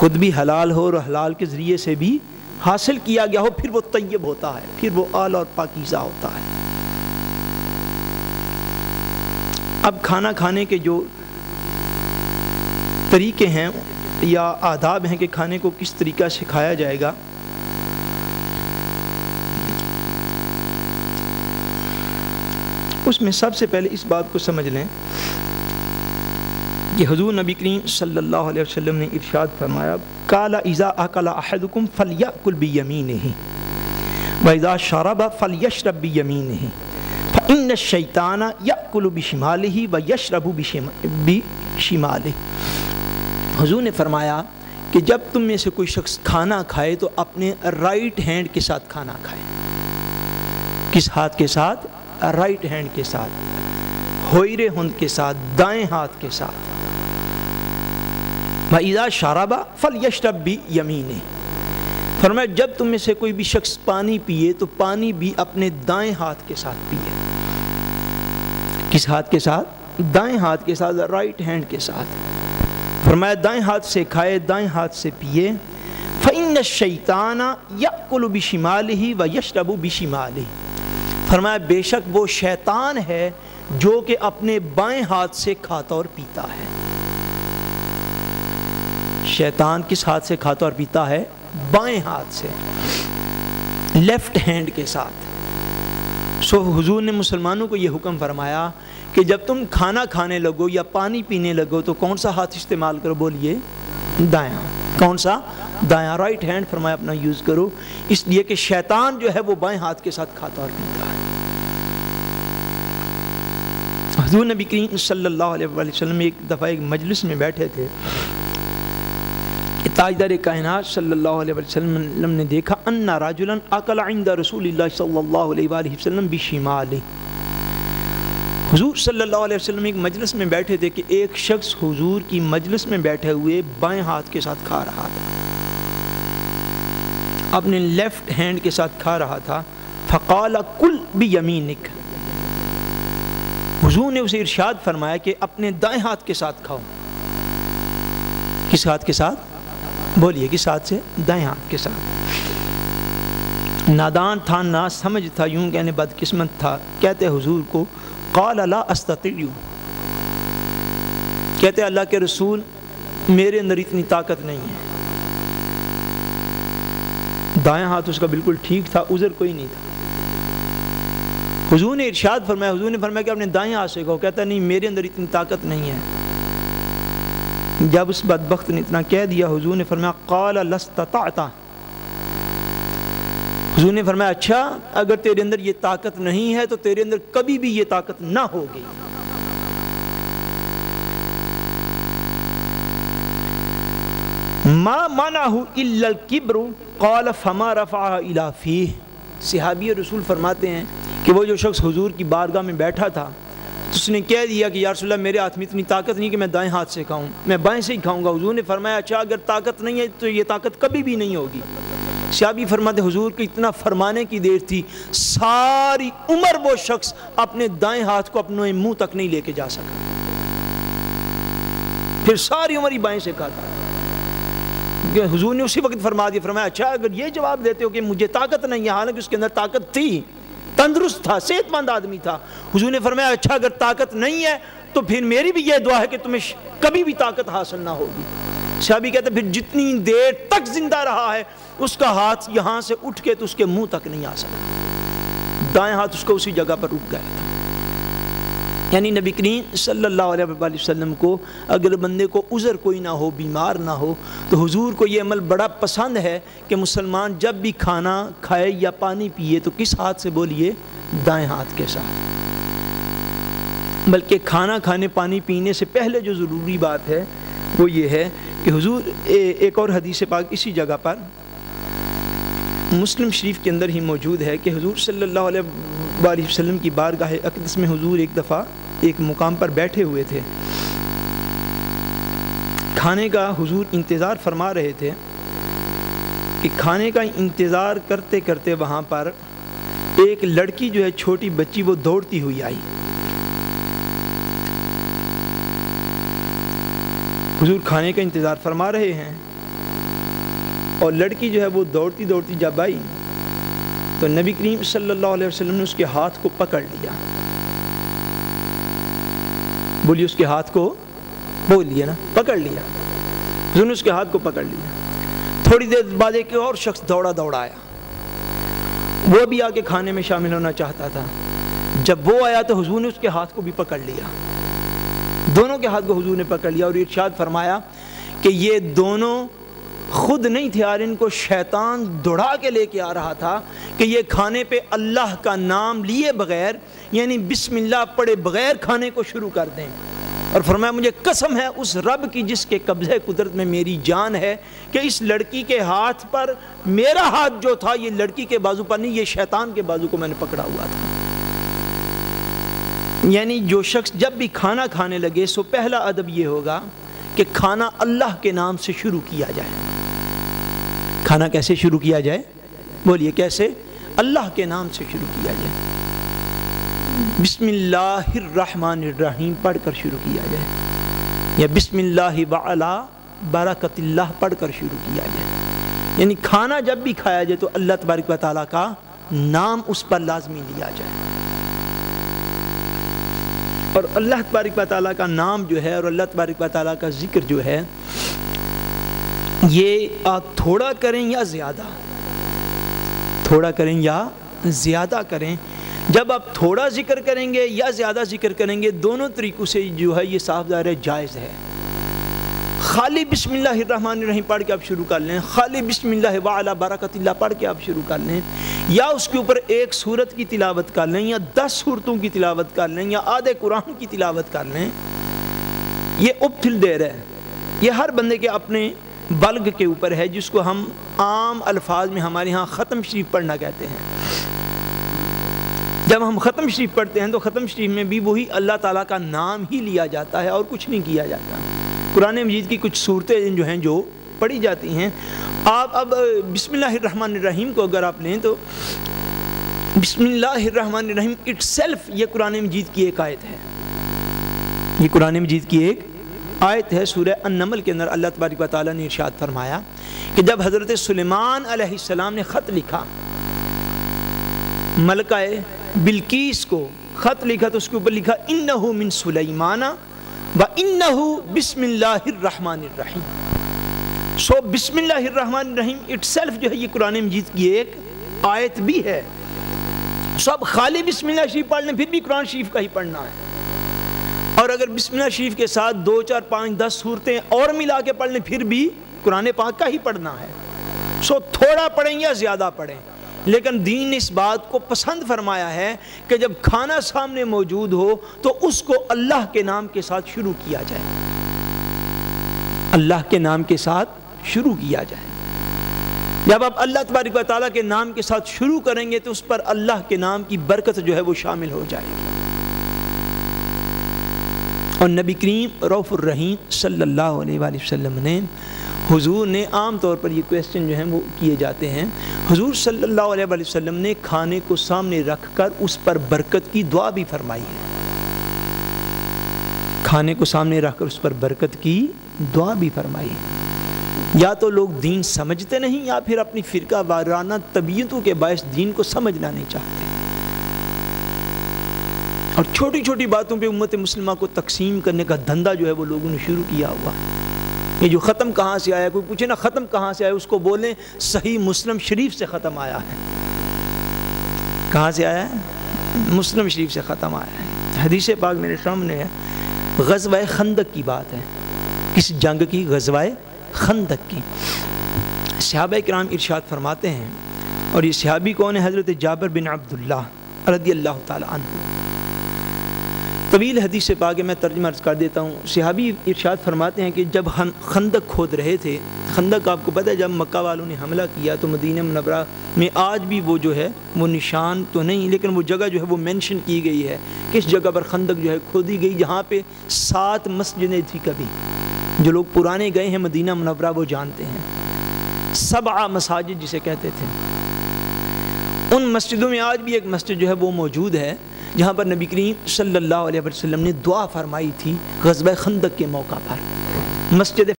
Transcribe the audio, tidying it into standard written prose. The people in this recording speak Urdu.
خود بھی حلال ہو اور حلال کے ذریعے سے بھی حاصل کیا گیا ہو، پھر وہ طیب ہوتا ہے، پھر وہ اعلیٰ اور پاکیزہ ہوتا ہے۔ اب کھانا کھانے کے جو طریقے ہیں یا آداب ہیں کہ کھانے کو کس طریقہ سے کھایا جائے گا، اس میں سب سے پہلے اس بات کو سمجھ لیں کہ حضور نبی کریم صلی اللہ علیہ وسلم نے ارشاد فرمایا قال اذا اکل احدکم فلیأکل بیمینہ واذا شرب فلیشرب بیمینہ فإن الشیطان یأکل بشمالہ ویشرب بشمالہ۔ حضور نے فرمایا کہ جب تم میں سے کوئی شخص کھانا کھائے تو اپنے رائٹ ہینڈ کے ساتھ کھانا کھائے۔ کس ہاتھ کے ساتھ؟ رائٹ ہینڈ کے ساتھ، ہوئرے ہند کے ساتھ، دائیں ہاتھ کے ساتھ۔ وَإِذَا شَرَبَ فَلْيَشْرَبْ بِيَمِينِهِ، فرمایا جب تم میں سے کوئی بھی شخص پانی پیے تو پانی بھی اپنے دائیں ہاتھ کے ساتھ پیے۔ کس ہاتھ کے ساتھ؟ دائیں ہاتھ کے ساتھ، رائٹ ہینڈ کے ساتھ۔ فرمایا دائیں ہاتھ سے کھائے، دائیں ہاتھ سے پیے۔ فَإِنَّ الشَّيْطَانَ يَأْكُلُ بِشِمَالِهِ وَيَشْرَبُ بِشِمَالِهِ، فرمایا بے شک وہ شیطان ہے جو کہ اپنے بائیں ہاتھ سے کھاتا اور پیتا ہے۔ شیطان کس ہاتھ سے کھاتا اور پیتا ہے؟ بائیں ہاتھ سے، لیفٹ ہینڈ کے ساتھ۔ سو حضور نے مسلمانوں کو یہ حکم فرمایا کہ جب تم کھانا کھانے لگو یا پانی پینے لگو تو کون سا ہاتھ استعمال کرو؟ بولیے، دایاں۔ کون سا؟ دایاں، رائٹ ہینڈ فرمایا اپنا یوز کرو، اس لیے کہ شیطان جو ہے وہ بائیں ہاتھ کے ساتھ کھاتا اور پیتا ہے۔ حضور نبی کریم صلی اللہ علیہ وسلم ایک دفعہ ایک مجلس میں بیٹھے تھے کہ تاجدار کائنات صلی اللہ علیہ وسلم نے دیکھا ان رجلا اکل عند رسول اللہ صلی اللہ علیہ وآلہ وسلم بشمالہ۔ حضور صلی اللہ علیہ وسلم ایک مجلس میں بیٹھے تھے کہ ایک شخص حضور کی مجلس میں بیٹھے ہوئے بائیں ہاتھ کے ساتھ کھا رہا تھا، اپنے لیفٹ ہینڈ کے ساتھ کھا رہا تھا۔ فقال کل بیمینک، حضور نے اسے ارشاد فرمایا کہ اپنے دائیں ہاتھ کے ساتھ کھاؤ۔ کس ہاتھ کے ساتھ؟ بولیے کس ہاتھ سے؟ دائیں ہاتھ کے ساتھ۔ نادان تھا، نا سمجھ تھا، یوں کہنے بدقسمت تھا، کہتے حضور کو قال لا استطیع، کہتے اللہ کے رسول میرے اندر اتنی طاقت نہیں ہے۔ دائیں ہاتھ اس کا بالکل ٹھیک تھا، عذر کوئی نہیں تھا۔ حضور نے ارشاد فرمایا، حضور نے فرمایا کہ اپنے دائیں ہاتھ سے کہو، کہتا نہیں میرے اندر اتنی طاقت نہیں ہے۔ جب اس بدبخت نے اتنا کہہ دیا، حضور نے فرمایا قال لاستطعت، حضور نے فرمایا اچھا اگر تیرے اندر یہ طاقت نہیں ہے تو تیرے اندر کبھی بھی یہ طاقت نہ ہوگی۔ ما منعہ الا الکبر قال فما رفعہ الی فیہ۔ صحابی رسول فرماتے ہیں کہ وہ جو شخص حضور کی بارگاہ میں بیٹھا تھا تو اس نے کہہ دیا کہ یا رسول اللہ میرے ہاتھ میں اتنی طاقت نہیں کہ میں دائیں ہاتھ سے کھاؤں، میں بائیں سے ہی کھاؤں گا۔ حضور نے فرمایا اچھا اگر طاقت نہیں ہے تو یہ طاقت کبھی بھی نہیں ہوگی۔ صحابی فرماتے حضور کو اتنا فرمانے کی دیر تھی، ساری عمر وہ شخص اپنے دائیں ہاتھ کو اپنے منہ تک نہیں لے کے جا سکا، پھر ساری عمر ہی بائیں سے کھاتا۔ حضور نے اسی وقت فرما دیا، فرمایا اچھا اگر یہ جواب دیتے ہو کہ مجھے طاقت نہیں ہے، حالانکہ اس کے اندر طاقت تھی، تندرست تھا، صحت مند آدمی تھا۔ حضور نے فرمایا اچھا اگر طاقت نہیں ہے تو پھر میری بھی یہ دعا ہے کہ تمہیں کبھی بھی طاقت حاصل نہ ہوگی۔ صحابی کہتے ہیں پھر جتنی دیر تک زندہ رہا ہے اس کا ہاتھ یہاں سے اٹھ کے تو اس کے منہ تک نہیں آ سکتا، دائیں ہاتھ اس کو اسی جگہ پر رک گیا تھا۔ یعنی نبی کریم صلی اللہ علیہ وآلہ وسلم کو اگر بندے کو عذر کوئی نہ ہو، بیمار نہ ہو، تو حضور کو یہ عمل بڑا پسند ہے کہ مسلمان جب بھی کھانا کھائے یا پانی پیے تو کس ہاتھ سے؟ بولیے دائیں ہاتھ کے ساتھ۔ بلکہ کھانا کھانے پانی پینے سے پہلے جو ضروری بات ہے وہ یہ ہے کہ حضور ایک اور حدیث پاک اسی جگہ پر مسلم شریف کے اندر ہی موجود ہے کہ حضور صلی اللہ علیہ وآلہ وسلم کی بارگاہ اقدس میں حضور ایک دفعہ ایک مقام پر بیٹھے ہوئے تھے، کھانے کا حضور انتظار فرما رہے تھے کہ کھانے کا انتظار کرتے کرتے وہاں پر ایک لڑکی جو ہے چھوٹی بچی وہ دوڑتی ہوئی آئی۔ حضور کھانے کا انتظار فرما رہے ہیں، اور لڑکی جو ہے وہ دوڑتی دوڑتی جب آئی تو نبی کریم صلی اللہ علیہ وسلم نے اس کے ہاتھ کو پکڑ لیا. بولیے اس کے ہاتھ کو بول لیا نا, پکڑ لیا. حضور نے اس کے ہاتھ کو پکڑ لیا. تھوڑی دیر بعد ایک اور شخص دوڑا آیا, وہ بھی آ کے کھانے میں شامل ہونا چاہتا تھا. جب وہ آیا تو حضور نے اس کے ہاتھ کو بھی پکڑ لیا. دونوں کے ہاتھ کو حضور نے پکڑ لیا اور ارشاد فرمایا کہ یہ دونوں خود نہیں تھے اور ان کو شیطان دوڑا کے لے کے آ رہا تھا کہ یہ کھانے پہ اللہ کا نام لیے بغیر, یعنی بسم اللہ پڑھے بغیر کھانے کو شروع کر دیں. اور فرمایا مجھے قسم ہے اس رب کی جس کے قبضے قدرت میں میری جان ہے کہ اس لڑکی کے ہاتھ پر میرا ہاتھ جو تھا یہ لڑکی کے بازو پر نہیں, یہ شیطان کے بازو کو میں نے پکڑا ہوا تھا. یعنی جو شخص جب بھی کھانا کھانے لگے سو پہلا ادب یہ ہوگا کہ کھانا اللہ کے نام سے شروع کیا جائے. کھانا کیسے شروع کیا جائے؟ بولیے کیسے؟ اللہ کے نام سے شروع کیا جائے. بسم اللہ الرحمن الرحیم پڑھ کر شروع کیا جائے, یا بسم اللہ وعلا برکت اللہ پڑھ کر شروع کیا جائے. یعنی کھانا جب بھی کھایا جائے تو اللہ تبارک و تعالیٰ کا نام اس پر لازمی لیا جائے. اور اللہ تبارک و تعالیٰ کا نام جو ہے اور اللہ تبارک و تعالیٰ کا ذکر جو ہے یہ آپ تھوڑا کریں یا زیادہ, تھوڑا کریں یا زیادہ کریں. جب آپ تھوڑا ذکر کریں گے یا زیادہ ذکر کریں گے دونوں طریقوں سے جو ہے یہ صاف ظاہر ہے جائز ہے. خالی بسم اللہ الرحمن الرحیم پڑھ کے آپ شروع کر لیں, خالی بسم اللہ وعلا برکت اللہ پڑھ کے آپ شروع کر لیں, یا اس کے اوپر ایک سورت کی تلاوت کر لیں یا 10 سورتوں کی تلاوت کر لیں یا آدھے قرآن کی تلاوت کر لیں, یہ ابتل دیر ہے. یہ ہر بندے کے اپنے بلغ کے اوپر ہے, جس کو ہم عام الفاظ میں ہمارے ہاں ختم شریف پڑھنا کہتے ہیں. جب ہم ختم شریف پڑھتے ہیں تو ختم شریف میں بھی وہی اللہ تعالیٰ کا نام ہی لیا جاتا ہے اور کچھ نہیں کیا جاتا. قرآن مجید کی کچھ صورتیں جو ہیں جو پڑھی جاتی ہیں, آپ اب بسم اللہ الرحمن الرحیم کو اگر آپ لیں تو بسم اللہ الرحمن الرحیم اٹ سیلف یہ قرآن مجید کی ایک آیت ہے. یہ قرآن مجید کی ایک آیت ہے. سورہ النمل کے اندر اللہ تبارک و تعالیٰ نے ارشاد فرمایا کہ جب حضرت سلیمان علیہ السلام نے خط لکھا, ملکہ بلقیس کو خط لکھا تو اس کے اوپر لکھا انہو من سلیمان و انہو بسم اللہ الرحمن الرحیم. سو بسم اللہ الرحمن الرحیم اٹ سیلف جو ہے یہ قرآن مجید کی ایک آیت بھی ہے. سب خالی بسم اللہ شریف پڑھ لیں پھر بھی قرآن شریف کا ہی پڑھنا ہے, اور اگر بسم اللہ شریف کے ساتھ 2 4 5 10 صورتیں اور ملا کے پڑھ لیں پھر بھی قرآن پاک کا ہی پڑھنا ہے. سو تھوڑا پڑھیں یا زیادہ پڑھیں, لیکن دین نے اس بات کو پسند فرمایا ہے کہ جب کھانا سامنے موجود ہو تو اس کو اللہ کے نام کے ساتھ شروع کیا جائے, اللہ کے نام کے ساتھ شروع کیا جائے. جب آپ اللہ تبارک و تعالیٰ کے نام کے ساتھ شروع کریں گے تو اس پر اللہ کے نام کی برکت جو ہے وہ شامل ہو جائے گی. اور نبی کریم رؤوف الرحیم صلی اللہ علیہ وآلہ وسلم نے, حضور نے عام طور پر یہ کویسچن جو ہیں وہ کیے جاتے ہیں, حضور صلی اللہ علیہ وآلہ وسلم نے کھانے کو سامنے رکھ کر اس پر برکت کی دعا بھی فرمائی ہے. کھانے کو سامنے رکھ کر اس پر برکت کی دعا بھی فرمائی ہے. یا تو لوگ دین سمجھتے نہیں یا پھر اپنی فرقہ وارانہ طبیعتوں کے باعث دین کو سمجھنا نہیں چاہتے, اور چھوٹی چھوٹی باتوں پہ امت مسلمہ کو تقسیم کرنے کا دھندا جو ہے وہ لوگوں نے شروع کیا ہوا. یہ جو ختم کہاں سے آیا, کوئی پوچھے نا ختم کہاں سے آیا, اس کو بولیں صحیح مسلم شریف سے ختم آیا ہے. کہاں سے آیا ہے؟ مسلم شریف سے ختم آیا ہے. حدیث پاک میرے سامنے ہے, غزوہ خندق کی بات ہے. کس جنگ کی؟ غزوہ خندق کی. صحابہ کرام ارشاد فرماتے ہیں, اور یہ صحابی کون ہے؟ حضرت جابر بن عبداللہ رضی اللہ تعالی عنہ. طویل حدیث پاک ہے, میں ترجمہ عرض کر دیتا ہوں. صحابی ارشاد فرماتے ہیں کہ جب ہم خندق کھود رہے تھے, خندق آپ کو پتہ ہے جب مکہ والوں نے حملہ کیا تو مدینہ منورہ میں آج بھی وہ جو ہے وہ نشان تو نہیں لیکن وہ جگہ جو ہے وہ مینشن کی گئی ہے, کس جگہ پر خندق جو ہے کھودی گئی, جہاں پہ 7 مسجدیں تھی. کبھی جو لوگ پرانے گئے ہیں مدینہ منورہ وہ جانتے ہیں, 7 مساجد جسے کہتے تھے. ان مسجدوں میں آج بھی ایک مسجد جو ہے وہ موجود ہے جہاں پر نبی کریم صلی اللہ علیہ وسلم نے دعا فرمائی تھی غزوہ خندق کے موقع پر. مسجد